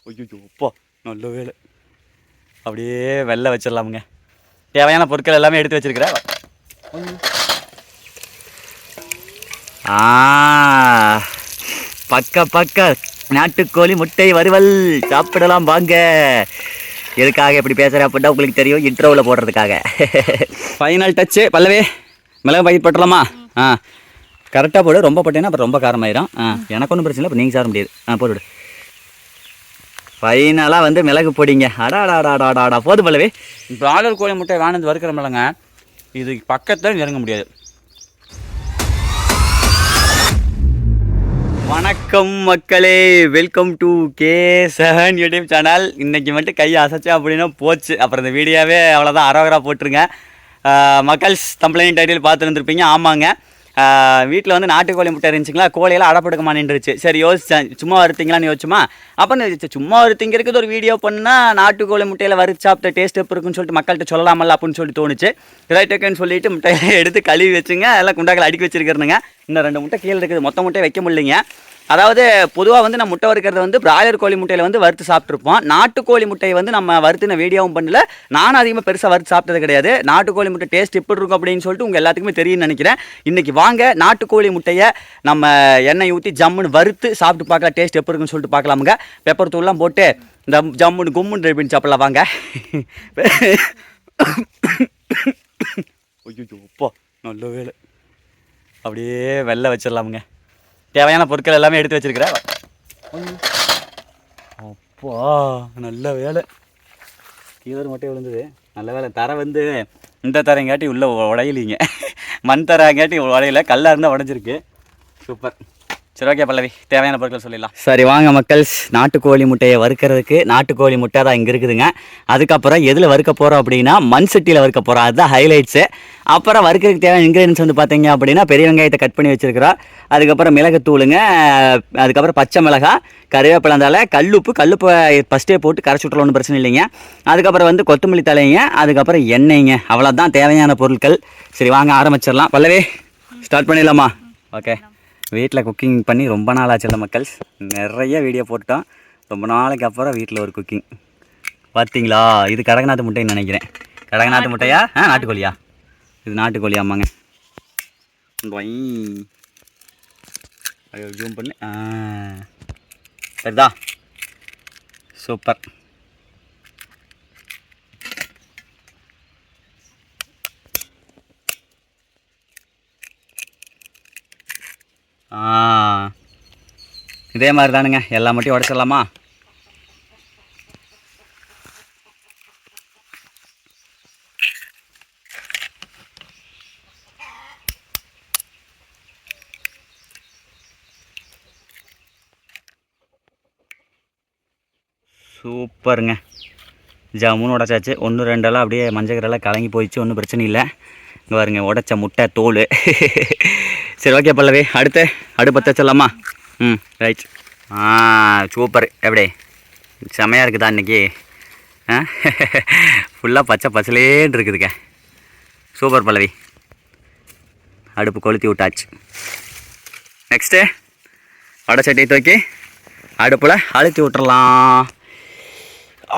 ஐயோப்பா நல்ல வேலை. அப்படியே வெள்ளை வச்சிடலாமுங்க. தேவையான பொருட்கள் எல்லாமே எடுத்து வச்சிருக்கிறேன். பக்க நாட்டுக்கோழி முட்டை வறுவல் சாப்பிடலாம் வாங்க. எதுக்காக எப்படி பேசுகிறேன் அப்படின்னா உங்களுக்கு தெரியும், இன்ட்ரோவில் போடுறதுக்காக. ஃபைனல் டச்சு பல்லவே. மிளகு பாக்கெட் போட்டுடலாமா? கரெக்டாக போடு. ரொம்ப போட்டேன்னா அப்புறம் ரொம்ப காரமாயிரும். எனக்கு ஒன்றும் பிரச்சனை இல்லை, இப்போ நீங்கள் சாப்பிட முடியாது. போட்டுவிடு. ஃபைனலாக மிளகு பொடிங்க. அடாடாடாடாடா போதும் பல்லவே. பிராய்லர் கோழி முட்டை வானது வறுக்கிற மிளங்க இது பக்கத்தில் இறங்க முடியாது. வணக்கம் மக்களே, welcome to K7 YouTube channel. இன்றைக்கி மட்டும் கையை அசைச்சா அப்படின்னா போச்சு. அப்புறம் இந்த வீடியோவே அவ்வளோதான், அரோகரா போட்டுருங்க. மக்கள்ஸ் கம்ப்ளைண்ட் டைட்டில் பார்த்துருந்துருப்பீங்க. ஆமாங்க, வீட்டில் நாட்டுக்கோழி முட்டை இருந்துச்சுங்களா, கோழியெல்லாம் அடப்படுக்கமா நின்றுச்சு. சரி யோசிச்சேன், சும்மா வருத்திங்களான்னு யோசிச்சுமா. அப்போ சும்மா வருத்திங்கிறதுக்கு ஒரு வீடியோ பண்ணால் நாட்டுக்கோழி முட்டையில் வறுத்து சாப்பிட்ட டேஸ்ட் எப்படி இருக்குன்னு சொல்லிட்டு மக்கள்கிட்ட சொல்லலாமல்ல அப்படின்னு சொல்லிட்டு தோணுச்சு. ரைட்டுக்குன்னு சொல்லிட்டு முட்டையை எடுத்து கழுவி வச்சுங்க, எல்லாம் குண்டாக்கள் அடுக்கி வச்சிருக்கிறேனுங்க. இன்னும் 2 முட்டை கீழே இருக்குது, மொத்த முட்டை வைக்க முடியலைங்க. அதாவது பொதுவாக நான் முட்டை வறுக்கிறது பிராய்லர் கோழி முட்டையில் வறுத்து சாப்பிட்ருப்போம். நாட்டுக்கோழி முட்டையை நம்ம வறுத்துன வீடியோவும் பண்ணல. நானும் அதிகமாக பெருசாக வறுத்து சாப்பிட்டது கிடையாது. நாட்டுக்கோழி முட்டை டேஸ்ட் எப்படி இருக்கும் அப்படின்னு சொல்லிட்டு உங்கள் எல்லாத்துக்குமே தெரியும்னு நினைக்கிறேன். இன்றைக்கி வாங்க நாட்டுக்கோழி முட்டையை நம்ம எண்ணெய் ஊற்றி ஜம்முன்னு வறுத்து சாப்பிட்டு பார்க்கலாம், டேஸ்ட் எப்படி இருக்குன்னு சொல்லிட்டு பார்க்கலாமுங்க. பெப்பர் தூள்லாம் போட்டு இந்த ஜம்முன்னு கும்முன்னு ரெடி பண்ணி சாப்பிடலாம் வாங்க. ஐயோப்பா நல்ல வேலை. அப்படியே வெள்ளை வச்சிடலாமுங்க. தேவையான பொருட்கள் எல்லாமே எடுத்து வச்சிருக்கிறேன். அப்பா நல்ல வேலை. கீழே மட்டும் விழுந்தது. நல்ல வேலை. தரை இந்த தரைங்காட்டி உள்ளே உடையிலிங்க. மண் தரைங்காட்டி உடையில, கல்லாக இருந்தால் உடஞ்சிருக்கு. சூப்பர். சரி ஓகே பல்லவி, தேவையான பொருட்கள் சொல்லிடலாம். சரி வாங்க மக்கள்ஸ், நாட்டுக்கோழி முட்டையை வறுக்கிறதுக்கு நாட்டுக்கோழி முட்டை தான் இங்கே இருக்குதுங்க. அதுக்கப்புறம் எதில் வறுக்க போகிறோம் அப்படின்னா மண் சட்டியில் வறுக்க போகிறோம், அதுதான் ஹைலைட்ஸு. அப்புறம் வறுக்கிறதுக்கு தேவையான இன்க்ரீடியன்ஸ் பார்த்தீங்க அப்படின்னா பெரிய வெங்காயத்தை கட் பண்ணி வச்சுருக்கிறோம். அதுக்கப்புறம் மிளகுத்தூளுங்க, அதுக்கப்புறம் பச்சை மிளகாய், கருவேப்பிலை, கல்லுப்பு ஃபஸ்ட்டே போட்டு கரைச்சி விட்றலாம், ஒன்றும் பிரச்சனை இல்லைங்க. அதுக்கப்புறம் கொத்தமல்லி தலைங்க, அதுக்கப்புறம் எண்ணெய்ங்க. அவ்வளோதான் தேவையான பொருட்கள். சரி வாங்க ஆரம்பிச்சிடலாம். பல்லவி ஸ்டார்ட் பண்ணிடலாமா? ஓகே. வீட்டில் குக்கிங் பண்ணி ரொம்ப நாள் ஆச்சுல்ல மக்கள்ஸ், நிறைய வீடியோ போட்டோம். ரொம்ப நாளைக்கு அப்புறம் வீட்டில் ஒரு குக்கிங் பார்த்தீங்களா. இது கடகநாத்து முட்டைன்னு நினைக்கிறேன். கடகநாத்து முட்டையா? நாட்டுக்கோழியா? இது நாட்டுக்கோழி. ஆமாங்க. ஐயோ ஜூம் பண்ணு. சரிதா, சூப்பர். இதே மாதிரி தானுங்க, எல்லா மட்டும் உடச்சிடலாமா? சூப்பருங்க. ஜாமுன்னு உடச்சாச்சு. 1 2 அப்படியே மஞ்சக்கரெல்லாம் கலங்கி போயிடுச்சு, ஒன்றும் பிரச்சனை இல்லை. இங்கே பாருங்க, உடச்ச முட்டை தோல். சரி ஓகே பல்லவி, அடுப்பு பற்ற வச்சிடலாமா? ரைட். சூப்பர். எப்படி செமையாக இருக்குதா இன்றைக்கி? ஃபுல்லாக பச்சை பச்சலேன்னு இருக்குதுங்க. சூப்பர் பல்லவி. அடுப்பு கொளுத்தி விட்டாச்சு. நெக்ஸ்ட்டு வடை சட்டியை தூக்கி அடுப்பில் அழுத்தி விட்டுறலாம்.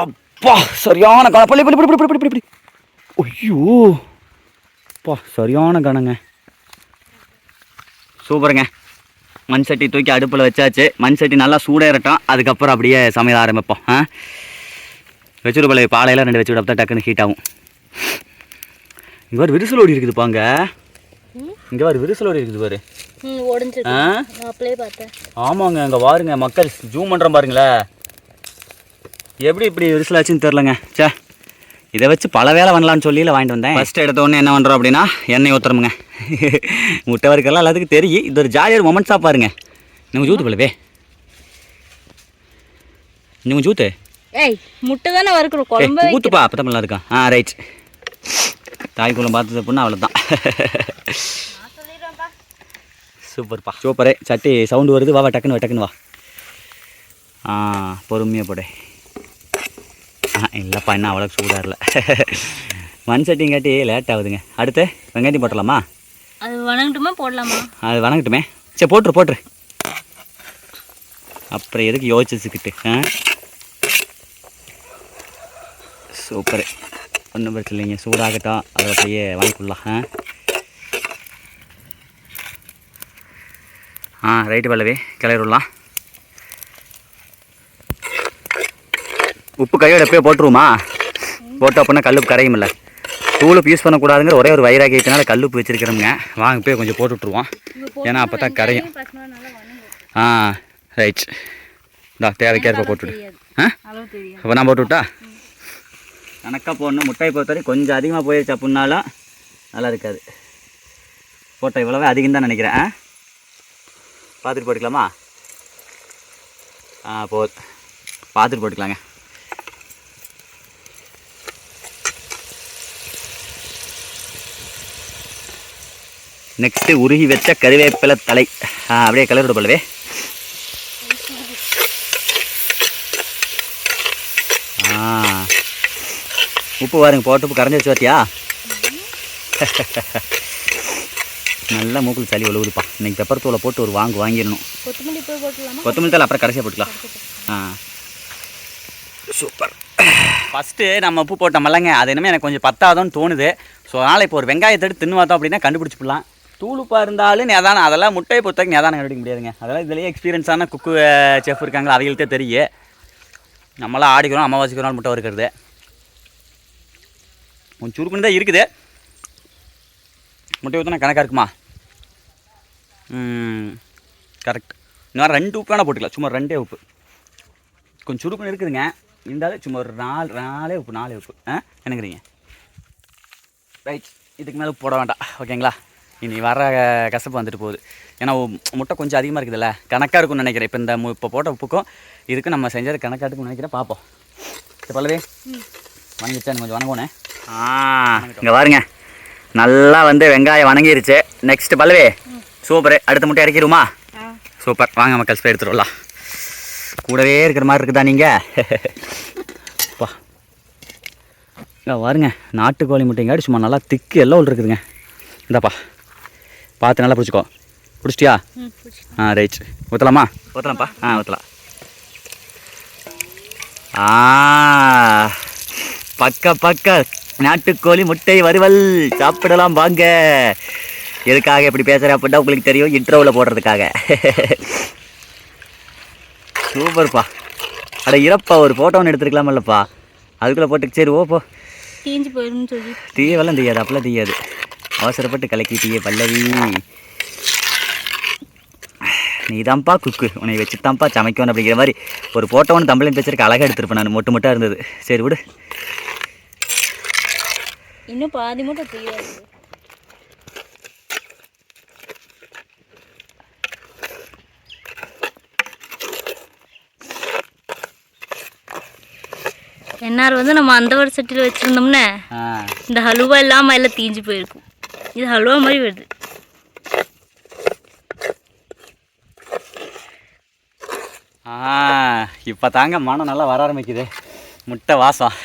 அப்பா சரியான கணம். பள்ளி ஐயோ அப்பா சரியான கணங்க. சூப்பருங்க. மண் சட்டி தூக்கி அடுப்பில் வச்சாச்சு. மண் சட்டி நல்லா சூடேறட்டும், அதுக்கப்புறம் அப்படியே சமையல் ஆரம்பிப்போம். வச்சுரு பழைய பாலையெல்லாம் 2 வச்சு விட டக்குன்னு ஹீட் ஆகும். இங்கே ஒரு விரிசல் ஓடி இருக்குது பாங்க. இங்கே ஒரு விரிசல் ஓடி இருக்குது பாரு. ஆமாங்க, அங்கே பாருங்க மக்கள், ஜூம் பண்ணுறோம் பாருங்களேன். எப்படி இப்படி விரிசல் ஆச்சுன்னு தெரிலங்க. சே, இதை வச்சு பல வேலை பண்ணலான்னு சொல்லி வாங்கிட்டு வந்தேன். ஃபஸ்ட்டு எடுத்தோடனே என்ன பண்ணுறோம் அப்படின்னா எண்ணெய் ஊற்றுறோமுங்க. முட்டை வறுக்கலாம் எல்லாத்துக்கும் தெரியும். இது ஒரு ஜாலியாக மொமெண்ட்ஸாக பாருங்க. நீங்கள் ஜூத்து பழவே, நீங்கள் ஜூத்து முட்டை தானே வறுக்கணும், ஊற்றுப்பா அப்போ தான் நல்லா இருக்கும். ரைட். தாய்க்குள்ளம் பார்த்தது அப்படின்னா அவ்வளோதான். சூப்பர்ப்பா, சூப்பரே. சட்டி சவுண்டு வருது, வா டக்குன்னு வா. பொறுமையாக போடு. இல்லைப்பா, என்ன அவ்வளோ சூடாக இல்லை. மண் சட்டிங்காட்டி லேட் ஆகுதுங்க. அடுத்து வெங்காயத்தையும் போட்டலாமா? அது வணங்கட்டுமா போடலாமா? அது வணங்கட்டுமே. சரி போட்டுரு. அப்புறம் எதுக்கு யோசிச்சுக்கிட்டு சூப்பர், ஒன்றும் பிரச்சனை இல்லைங்க. சூடாகட்டும், அதை அப்படியே வாங்கிக்கலாம். ரைட்டு பல்லவி, கிளறி விடலாம். உப்பு கையோட எப்போயே போட்டுருவோமா? போட்டோம் அப்படின்னா கல்லுப்பு கரையுமில்ல. தூளுப்பு யூஸ் பண்ணக்கூடாதுங்கிற ஒரே ஒரு வைராக்கியத்தினால கல்லுப்பு வச்சுருக்கிறோங்க. வாங்க போய் கொஞ்சம் போட்டு விட்ருவோம், ஏன்னா அப்போ தான் கரையும். ரைட், இந்தா தேவைக்கேற்ப போட்டுவிடு. அப்போ நான் போட்டு விட்டா கணக்காக போடணும். முட்டையை பொறுத்தவரை கொஞ்சம் அதிகமாக போயிடுச்சு அப்படின்னாலும் நல்லா இருக்காது. போட்டோ இவ்வளவே அதிகம் தான் நினைக்கிறேன். பார்த்துட்டு போட்டுக்கலாமா? பார்த்துட்டு போட்டுக்கலாங்க. நெக்ஸ்ட்டு உருகி வச்ச கறிவேப்பிலை தலை அப்படியே கிளறிவிட போலவே. உப்பு பாருங்க, போட்டு உப்பு கரைஞ்சி வச்சு பார்த்தியா? நல்லா மூக்கில் சளி ஒழுகுதுப்பா. இன்றைக்கி பெப்பர் தூளை போட்டு ஒரு வாங்கிடணும். கொத்தமல்லி தலை அப்புறம் கடைசியாக போட்டுக்கலாம். சூப்பர். ஃபஸ்ட்டு நம்ம உப்பு போட்டோம்லங்க, அது என்னமே எனக்கு கொஞ்சம் பத்தாதோன்னு தோணுது. ஸோ அதனால் இப்போ ஒரு வெங்காயத்தை எடுத்து தின்னு பார்த்தோம் அப்படின்னா கண்டுபிடிச்சிடலாம். தூளுப்பாக இருந்தாலும் நேதானம், அதெல்லாம் முட்டையை பொறுத்தவரைக்கும் நேதானம் கண்டுபிடிக்க முடியாதுங்க. அதெல்லாம் இதுலேயே எக்ஸ்பீரியன்ஸான குக்கு செஃப் இருக்காங்களா, அவங்கள்ட்டே தெரியும். நம்மளாம் ஆடிக்கிறோம், அமாவாசைக்கு ஒரு நாள் முட்டை வறுக்கிறது. கொஞ்சம் சுருக்குன்னு தான் இருக்குது. முட்டை ஊற்றினா கணக்காக இருக்குமா? கரெக்ட். இன்னும் 2 உப்பு வேணால் போட்டுக்கலாம், சும்மா 2 உப்பு. கொஞ்சம் சுருக்குன்னு இருக்குதுங்க, இருந்தாலும் சும்மா ஒரு 4 உப்பு என்னங்கிறீங்க? ரைட், இதுக்கு மேலே போட வேண்டாம், ஓகேங்களா? இனி வர கசப்பு வந்துட்டு போகுது. ஏன்னா முட்டை கொஞ்சம் அதிகமாக இருக்குதுல்ல, கணக்காக இருக்கும்னு நினைக்கிறேன். இப்போ போட்ட உப்புக்கும் இதுக்கும் நம்ம செஞ்சது கணக்காக இருக்குன்னு நினைக்கிறேன். பார்ப்போம். பல்லவே வணங்கிச்சா? கொஞ்சம் வணங்கோனே. இங்கே பாருங்க, நல்லா வந்து வெங்காயம் வணங்கிருச்சு. Next பல்லவே super. அடுத்த முட்டை இறக்கிடுமா? சூப்பர். வாங்க மக்கள் ஸ்ப்ரே எடுத்துருவலாம். கூடவே இருக்கிற மாதிரி இருக்குதா நீங்கள்? பா இங்கே பாருங்க, நாட்டுக்கோழி முட்டைங்காடி சும்மா நல்லா திக்கு எல்லாம் இருக்குதுங்க. இந்தாப்பா பார்த்து நல்லா பிடிச்சிக்கோ. பிடிச்சிட்டியா? ரைட். ஊற்றலாமா? ஊற்றலாம்ப்பா. ஊற்றலாம். பக்க நாட்டுக்கோழி முட்டை வறுவல் சாப்பிடலாம் வாங்க. எதுக்காக எப்படி பேசுகிறேன் அப்படின்னா உங்களுக்கு தெரியும், இன்ட்ரோவில் போடுறதுக்காக. சூப்பர்ப்பா. அட இறப்பா, ஒரு ஃபோட்டோ ஒன்று எடுத்துருக்கலாமல்லப்பா, அதுக்குள்ளே போட்டு. சரி ஓப்போ, தீஞ்சு போயிடும்னு சொல்லி தீயவெல்லாம் தெரியாது, அப்பெல்லாம் தெரியாது. அவசரப்பட்டு கலக்கிட்டியே பல்லவி. நீ தான்ப்பா குக்கு, உன்னை வச்சுதான்ப்பா சமைக்கணும் அப்படிங்கிற மாதிரி ஒரு ஃபோட்டோ ஒன்று தமிழில் பேசுறதுக்கு அழகாக எடுத்துருப்பேன் நான். மொட்டாக இருந்தது. சரி விடு, இன்னும் பாதி மட்டும் தெரியாது. என்ஆர் வந்து நம்ம அந்த ஒரு சட்டியில் வச்சுருந்தோம்னா இந்த ஹலுவா இல்லாமல் எல்லாம் தீஞ்சு போயிருக்கும். இது ஹல்வா மாதிரி வருது. இப்போ தாங்க மனம் நல்லா வர ஆரம்பிக்குது, முட்டை வாசம்.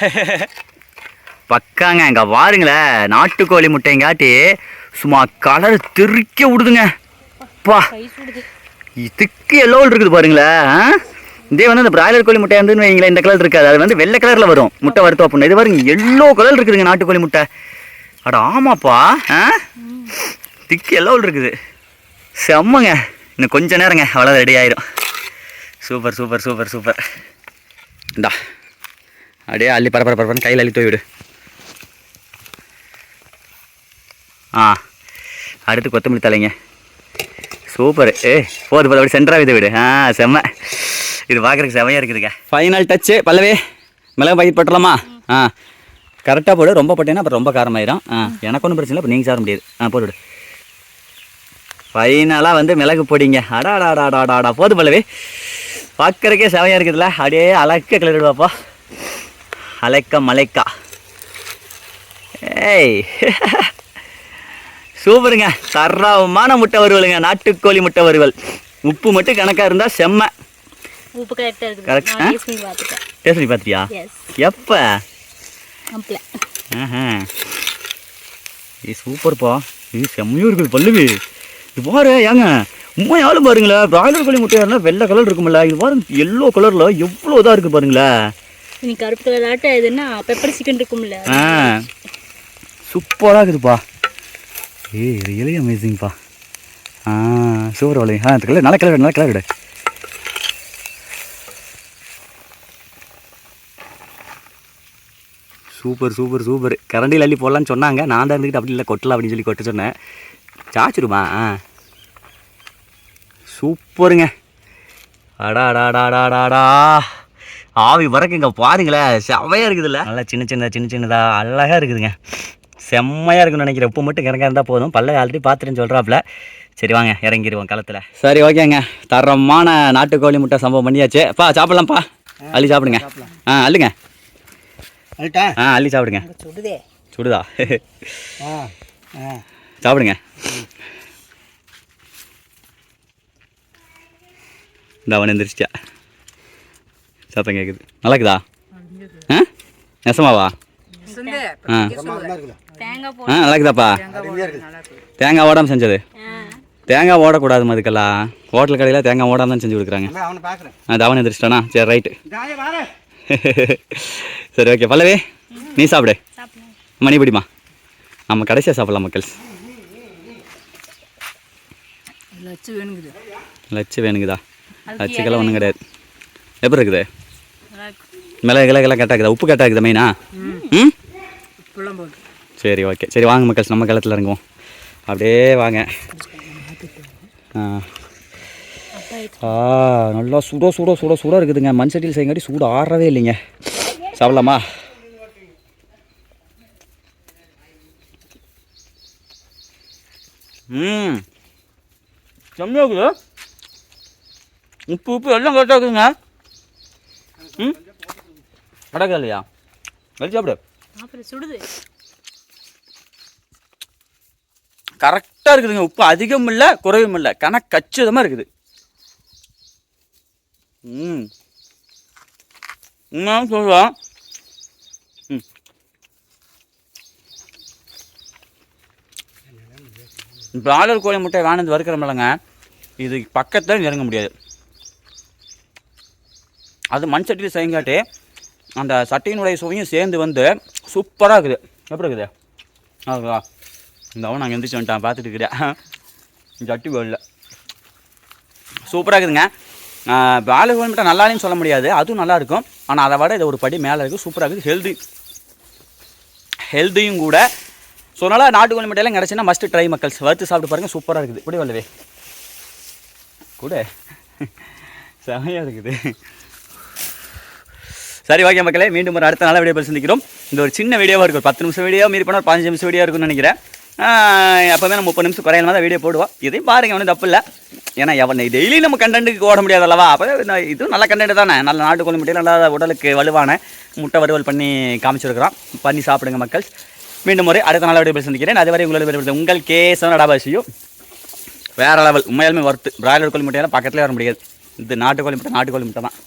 பக்காங்க. இங்கே பாருங்களேன், நாட்டுக்கோழி முட்டைங்காட்டி சும்மா கலர் தெறிக்க விடுதுங்க. பா இதுக்கு எல்லோ இருக்குது பாருங்களேன். இதே வந்து இந்த பிராய்லர் கோழி முட்டை வந்து வைங்களேன், இந்த கலர் இருக்காது, அது வந்து வெள்ளை கலரில் வரும் முட்டை வறுத்தோம் அப்படின்னா. இது பாருங்க, எல்லோ கலர் இருக்குதுங்க நாட்டுக்கோழி முட்டை. அட ஆமாப்பா, திக்கு எல்லோ இருக்குது. செம்மங்க. இன்னும் கொஞ்சம் நேரங்க, அவ்வளோ ரெடி ஆயிரும். Super super super super. இந்தா அப்படியே அள்ளி பரபரன்னு கையில் அள்ளி தூவிடு. அடுத்து கொத்தமல்லி தலைங்க. சூப்பர். போது அப்படி சென்டராக வித விடு. செம்ம. இது பார்க்குறதுக்கு செம்மையாக இருக்குதுங்க. ஃபைனல் டச்சு பல்லவே. மிளகு பாக்கெட் போட்டுடலாமா? கரெக்டாக போடு. ரொம்ப போட்டேன்னா அப்புறம் ரொம்ப காரமாயிரும். எனக்கு ஒன்றும் பிரச்சனை இல்லை, இப்போ நீங்கள் சாப்பிட முடியாது. போட்டுவிடு. ஃபைனலாக வந்து மிளகு பொடிங்க. அடாடாடாடாடா போது பல்லவே. பார்க்குறக்கே செமையாக இருக்குதுல்ல. அப்படியே அலக்க கிளறிடுவாப்பா. அலைக்கா மலைக்கா. சூப்பருங்க. தரமான முட்டை வறுவலுங்க, நாட்டுக்கோழி முட்டை வறுவல். உப்பு மட்டும் கணக்காக இருந்தால் செம்ம. உப்பு கரெக்டாக இருக்குது. டேஸ்ட் பண்ணி பார்த்தியா? எப்போ? இது சூப்பர்ப்பா. இது செம்மையும் இருக்குது பல்லுவி. இது பாரு ஏங்க, உண்மையாலும் பாருங்களேன், பிராய்லர் கோழி முட்டையாக இருந்தால் வெள்ளை கலர் இருக்குமில்ல, இது பாருங்க எல்லோ கலரில் எவ்வளோ இதாக இருக்குது பாருங்களேன். நீ கருப்பு கலர் ஆட்ட இதுன்னா பெப்பர் சிக்கன் இருக்கும்ல. சூப்பராக இருக்குதுப்பா. ரியலி அமேசிங்ப்பா. சூப்பர் வளை. கலர் நல்ல கலர், நல்ல கலர் விட. Super super super. கரண்டியில் அள்ளி போடலான்னு சொன்னாங்க, நான் தான் இருந்துக்கிட்டு அப்படி இல்லை கொட்டலாம் அப்படின்னு சொல்லி கொட்ட சொன்னேன். சாச்சிருமா? சூப்பருங்க. அடாடாடாடாடாடா, ஆவி பறக்குங்க பாருங்களேன், செம்மையாக இருக்குதுல்ல. நல்லா சின்ன சின்னதாக அழகாக இருக்குதுங்க, செம்மையாக இருக்குன்னு நினைக்கிறேன். உப்பு மட்டும் இறங்க இருந்தால் போதும். பல்ல ஆல்ரெடி பார்த்துட்டுன்னு சொல்கிறாப்புல. சரி வாங்க இறங்கிடுவோம் களத்தில். சரி ஓகேங்க, தரமான நாட்டுக்கோழி முட்டை சம்பவம் பண்ணியாச்சு. சாப்பிட்லாம்ப்பா, அள்ளி சாப்பிடுங்க. அள்ளுங்க, அள்ளி சாப்பிடுங்க. சுடுதா? சாப்பிடுங்க. இந்த அவன் எந்திரிச்சிட்டா, சத்தம் கேட்குது. நல்லா இருக்குதா? நெசமாவா? நல்லா இருக்குதாப்பா? தேங்காய் ஓடாமல் செஞ்சது. தேங்காய் ஓடக்கூடாது அதுக்கெல்லாம். ஹோட்டல் கடையில் தேங்காய் ஓடாமல் தான் செஞ்சு கொடுக்குறாங்க. அவன் எந்திரிச்சிட்டானா? சரி ரைட்டு. சரி ஓகே பல்லவி, நீ சாப்பிடு. மணி பிடிமா, நம்ம கடைசியாக சாப்பிடலாம் மக்கள். லட்சு வேணுங்குதா? லட்சுக்கெல்லாம் ஒன்றும் கிடையாது. எப்படி இருக்குது? மிளகு கிளகெல்லாம் கரெக்டாக இருக்குதா? உப்பு கரெக்டாக இருக்குதா மெயினா? சரி ஓகே. சரி வாங்க மக்கள், நம்ம களத்தில் இறங்குவோம். அப்படியே வாங்க. நல்லா சுட இருக்குதுங்க. மண் சட்டியில் செய்யங்காட்டி சூடு ஆறவே இல்லைங்க. சாப்பிடலாமா? செம்மையாக இருக்குது. உப்பு எல்லாம் கரெக்டாக இருக்குதுங்க. கடக்கா இல்லையா? வெளி சாப்பிடு. சுடுது. கரெக்டாக இருக்குதுங்க. உப்பு அதிகம் இல்லை குறைவும் இல்லை, கணக்கு கச்சிதமாக இருக்குது. சொல்லுவான். பிராய்லர் கோழி முட்டை வானது வறுக்கிறோம்லங்க, இது பக்கத்தில் இறங்க முடியாது. அது மண் சட்டியில் செய்யங்காட்டி அந்த சட்டியினுடைய சுவையும் சேர்ந்து வந்து சூப்பராக இருக்குது. எப்படி இருக்குது? அதுங்களா இந்த அவன் நாங்கள் எந்திரிச்சு வந்துட்டான், பார்த்துட்டு இருக்கிறேன். சட்டி போடல, சூப்பராக இருக்குதுங்க. பிராய்லர் கோழி முட்டை நல்லாலேன்னு சொல்ல முடியாது, அதுவும் நல்லாயிருக்கும். ஆனால் அதை விட இது ஒரு படி மேலே இருக்குது. சூப்பராக இருக்குது, ஹெல்த்தியும் கூட. ஸோ அதனால் நாட்டுக்கோழி முட்டையெல்லாம் கிடச்சின்னா மஸ்ட்டு ட்ரை மக்கள்ஸ். வறுத்து சாப்பிட்டு பாருங்கள், சூப்பராக இருக்குது. இப்படி வரலவே கூட செமையாக இருக்குது. சரி ஓகே மக்களே, மீண்டும் ஒரு அடுத்த நல்ல வீடியோ சந்திக்கிறோம். இந்த ஒரு சின்ன வீடியோவாக இருக்கும், 10 நிமிஷம் வீடியோ, மீறி போனால் 15 நிமிஷம் வீடியோ இருக்குன்னு நினைக்கிறேன். எப்போவுமே நம்ம 30 நிமிஷம் குறையில தான் வீடியோ போடுவோம். இதையும் பாருங்கள், ஒன்றும் தப்பு இல்லை. ஏன்னா டெய்லி நம்ம கண்டென்ட்டுக்கு ஓட முடியாது அல்லவா? அப்போ இதுவும் நல்ல கண்டென்ட் தானே. நல்ல நாட்டுக்கோழி முட்டையில் நல்லா உடலுக்கு வலுவான முட்டை வறுவல் பண்ணி காமிச்சிருக்கிறோம். பண்ணி சாப்பிடுங்க மக்கள். மீண்டும் ஒரு அடுத்த நல்ல வீடியோ சந்திக்கிறேன். அதுவரை உங்களோட உங்கள் கேசவனடாபாசியும் வேறு லெவல். உண்மையாலுமே வறுத்து பிராய்லர் கோழி முட்டையெல்லாம் பக்கத்துலேயே வர முடியாது. இது நாட்டுக்கோழி முட்டை தான்.